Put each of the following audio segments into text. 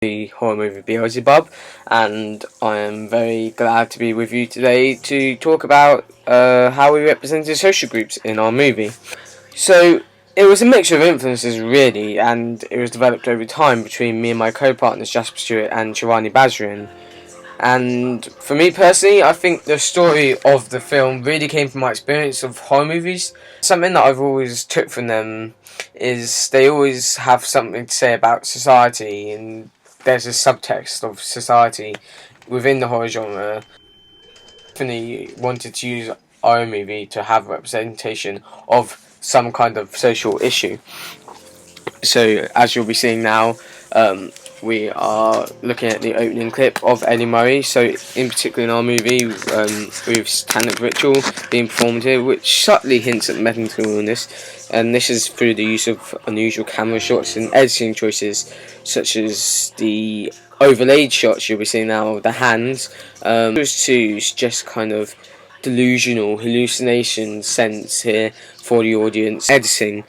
The horror movie Beelzebub, and I am very glad to be with you today to talk about how we represented social groups in our movie. So, it was a mixture of influences really, and it was developed over time between me and my co-partners Jasper Stewart and Shivani Bajrin. And for me personally, I think the story of the film really came from my experience of horror movies. Something that I've always took from them is they always have something to say about society, and there's a subtext of society within the horror genre. Definitely wanted to use our movie to have representation of some kind of social issue. So as you'll be seeing now, we are looking at the opening clip of Ellie Murray. So in particular in our movie, with Satanic Ritual being performed here, which subtly hints at mental illness, and this is through the use of unusual camera shots and editing choices, such as the overlaid shots you'll be seeing now of the hands, just to suggest kind of delusional hallucination sense here for the audience. Editing,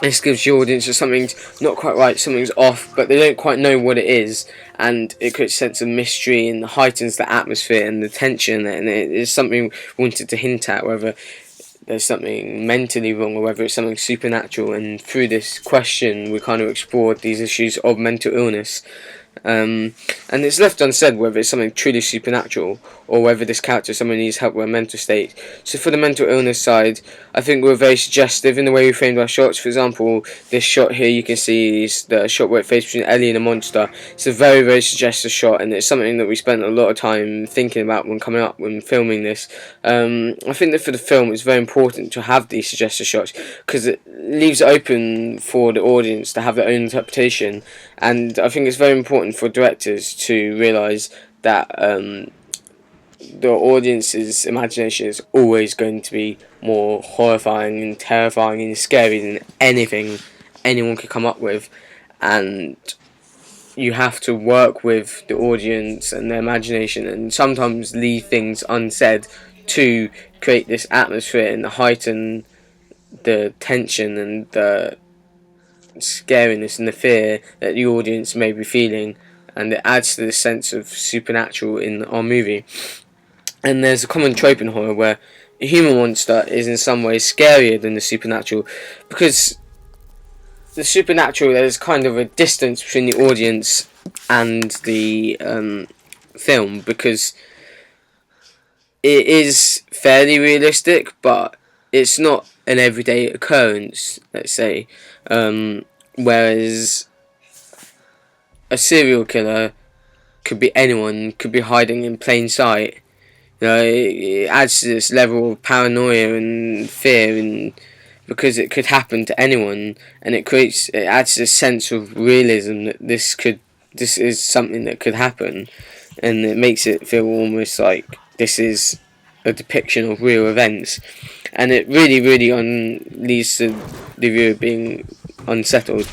this gives the audience that something's not quite right, something's off, but they don't quite know what it is, and it creates a sense of mystery and heightens the atmosphere and the tension, and it is something we wanted to hint at, whether there's something mentally wrong or whether it's something supernatural. And through this question we kind of explored these issues of mental illness, and it's left unsaid whether it's something truly supernatural or whether this character someone needs help with a mental state. So for the mental illness side, I think we're very suggestive in the way we framed our shots. For example, this shot here you can see is the shot where it faces between Ellie and a monster. It's a very, very suggestive shot, and it's something that we spent a lot of time thinking about when filming this. I think that for the film it's very important to have these suggestive shots because it leaves it open for the audience to have their own interpretation, and I think it's very important for directors to realise that the audience's imagination is always going to be more horrifying and terrifying and scary than anything anyone could come up with, and you have to work with the audience and their imagination and sometimes leave things unsaid to create this atmosphere and heighten the tension and the scariness and the fear that the audience may be feeling, and it adds to the sense of supernatural in our movie. And there's a common trope in horror where a human monster is in some ways scarier than the supernatural, because the supernatural, there's kind of a distance between the audience and the film, because it is fairly realistic, but it's not an everyday occurrence, let's say, whereas a serial killer could be anyone, could be hiding in plain sight. You know, it adds to this level of paranoia and fear, and because it could happen to anyone, and it adds to this sense of realism that this is something that could happen, and it makes it feel almost like this is a depiction of real events, and it really leads to the viewer being unsettled.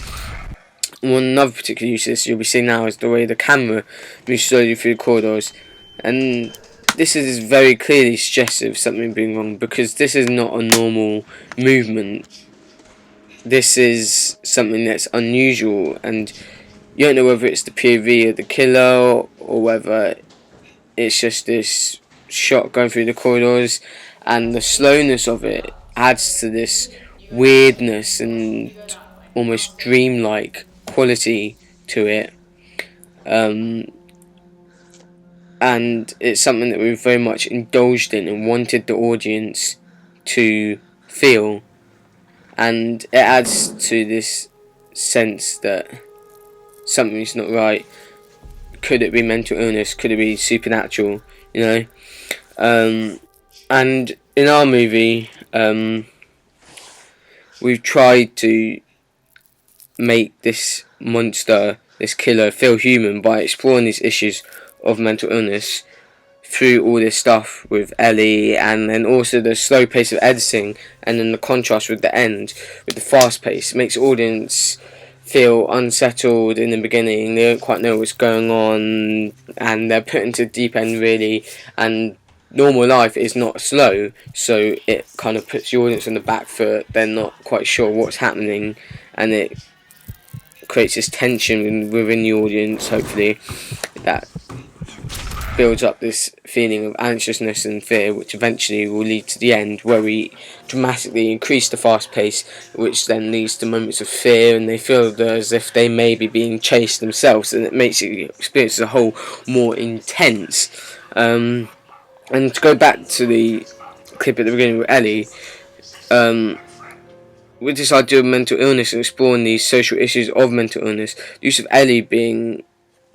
Another particular use of this you'll be seeing now is the way the camera moves slowly through the corridors, and this is very clearly suggestive of something being wrong, because this is not a normal movement. This is something that's unusual, and you don't know whether it's the POV of the killer or whether it's just this shot going through the corridors, and the slowness of it adds to this weirdness and almost dreamlike quality to it. And it's something that we've very much indulged in and wanted the audience to feel, and it adds to this sense that something's not right. Could it be mental illness? Could it be supernatural? You know, and in our movie, we've tried to make this monster, this killer, feel human by exploring these issues of mental illness through all this stuff with Ellie, and then also the slow pace of editing, and then the contrast with the end, with the fast pace, makes the audience feel unsettled in the beginning. They don't quite know what's going on, and they're put into the deep end really, and normal life is not slow, so it kind of puts the audience on the back foot. They're not quite sure what's happening, and it creates this tension within the audience, hopefully, that builds up this feeling of anxiousness and fear, which eventually will lead to the end, where we dramatically increase the fast pace, which then leads to moments of fear, and they feel as if they may be being chased themselves, and it makes the experience as a whole more intense. And to go back to the clip at the beginning with Ellie, with this idea of mental illness and exploring these social issues of mental illness, the use of Ellie being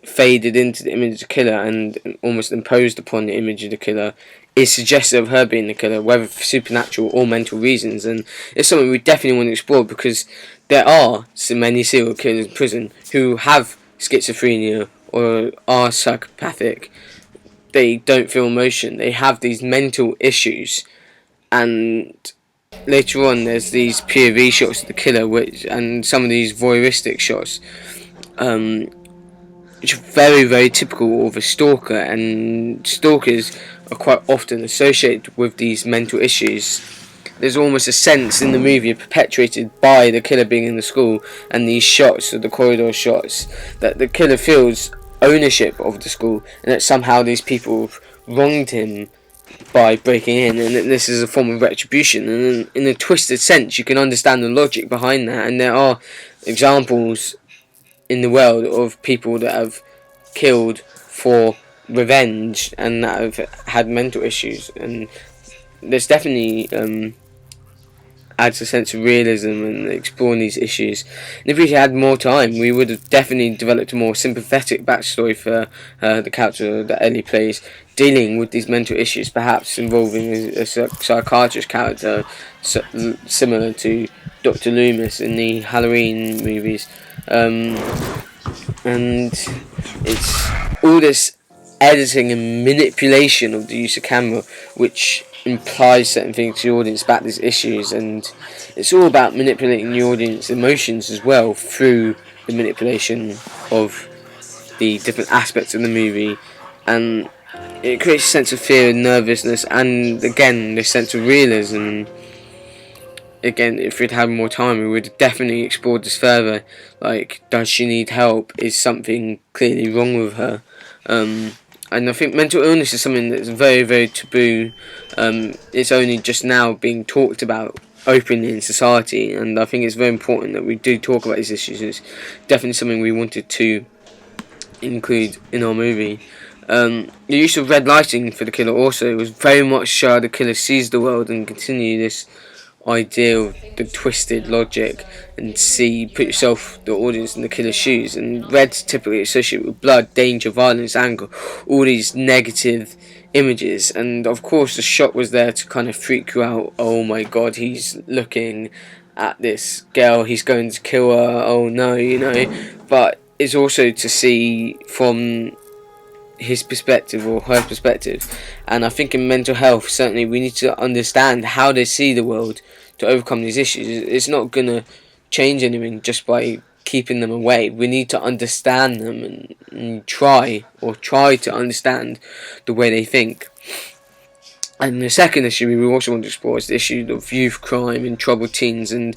faded into the image of the killer and almost imposed upon the image of the killer is suggestive of her being the killer, whether for supernatural or mental reasons, and it's something we definitely want to explore, because there are so many serial killers in prison who have schizophrenia or are psychopathic. They don't feel emotion, they have these mental issues, and later on there's these POV shots of the killer, and some of these voyeuristic shots, which are very, very typical of a stalker, and stalkers are quite often associated with these mental issues. There's almost a sense in the movie perpetuated by the killer being in the school and these shots, of the corridor shots, that the killer feels ownership of the school and that somehow these people wronged him by breaking in, and that this is a form of retribution. And in a twisted sense, you can understand the logic behind that, and there are examples in the world of people that have killed for revenge and that have had mental issues, and there's definitely adds a sense of realism and exploring these issues. And if we had more time, we would have definitely developed a more sympathetic backstory for the character that Ellie plays, dealing with these mental issues, perhaps involving a psychiatrist character similar to Dr. Loomis in the Halloween movies. And it's all this editing and manipulation of the use of camera which implies certain things to the audience about these issues, and it's all about manipulating the audience emotions as well through the manipulation of the different aspects of the movie, and it creates a sense of fear and nervousness, and again this sense of realism. Again, if we'd had more time, we would have definitely explored this further. Like, does she need help? Is something clearly wrong with her? And I think mental illness is something that's very, very taboo. It's only just now being talked about openly in society, and I think it's very important that we do talk about these issues. It's definitely something we wanted to include in our movie. The use of red lighting for the killer also was very much how the killer sees the world, and continue this idea of the twisted logic, and put yourself, the audience, in the killer's shoes. And red's typically associated with blood, danger, violence, anger, all these negative images, and of course the shot was there to kind of freak you out. Oh my god, he's looking at this girl, he's going to kill her, oh no, but it's also to see from his perspective or her perspective. And I think in mental health, certainly we need to understand how they see the world to overcome these issues. It's not going to change anything just by keeping them away. We need to understand them and try to understand the way they think. And the second issue we also want to explore is the issue of youth crime and troubled teens, and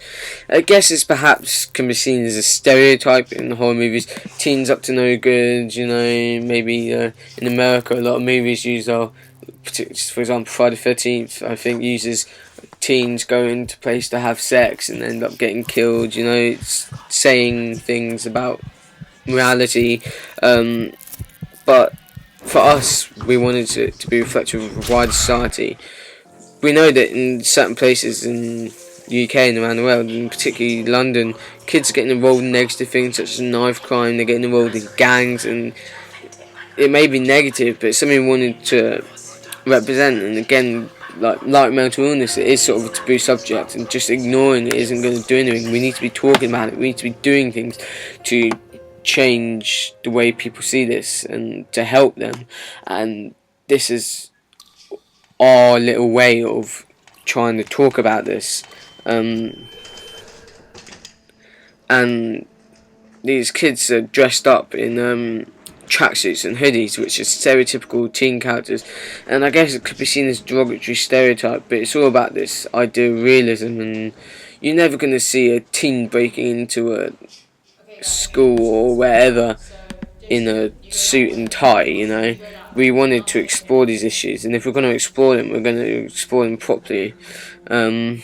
I guess it's perhaps can be seen as a stereotype in horror movies. Teens up to no good, maybe in America a lot of movies use for example Friday the 13th, I think, uses teens going to place to have sex and end up getting killed, it's saying things about morality, but for us, we wanted it to be reflective of wider society. We know that in certain places in the UK and around the world, and particularly London, kids are getting involved in negative things such as knife crime, they're getting involved in gangs, and it may be negative, but it's something we wanted to represent. And again, like mental illness, it is sort of a taboo subject, and just ignoring it isn't going to do anything. We need to be talking about it, we need to be doing things to change the way people see this and to help them, and this is our little way of trying to talk about this. And these kids are dressed up in tracksuits and hoodies, which are stereotypical teen characters, and I guess it could be seen as a derogatory stereotype, but it's all about this idea of realism, and you're never going to see a teen breaking into school or wherever in a suit and tie, We wanted to explore these issues, and if we're going to explore them, we're going to explore them properly. And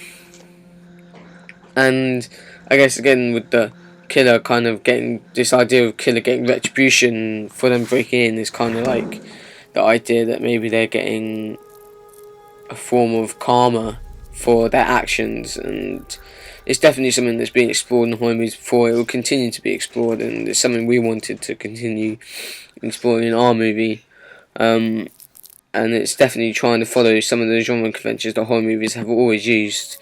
I guess again with the killer kind of getting this idea of killer getting retribution for them breaking in is kind of like the idea that maybe they're getting a form of karma for their actions, and it's definitely something that's been explored in horror movies before. It will continue to be explored, and it's something we wanted to continue exploring in our movie. And it's definitely trying to follow some of the genre conventions that horror movies have always used.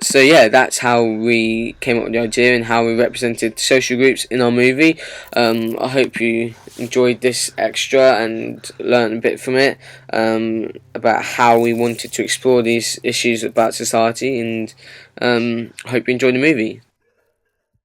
So yeah, that's how we came up with the idea and how we represented social groups in our movie. I hope you enjoyed this extra and learned a bit from it, about how we wanted to explore these issues about society, and I hope you enjoyed the movie.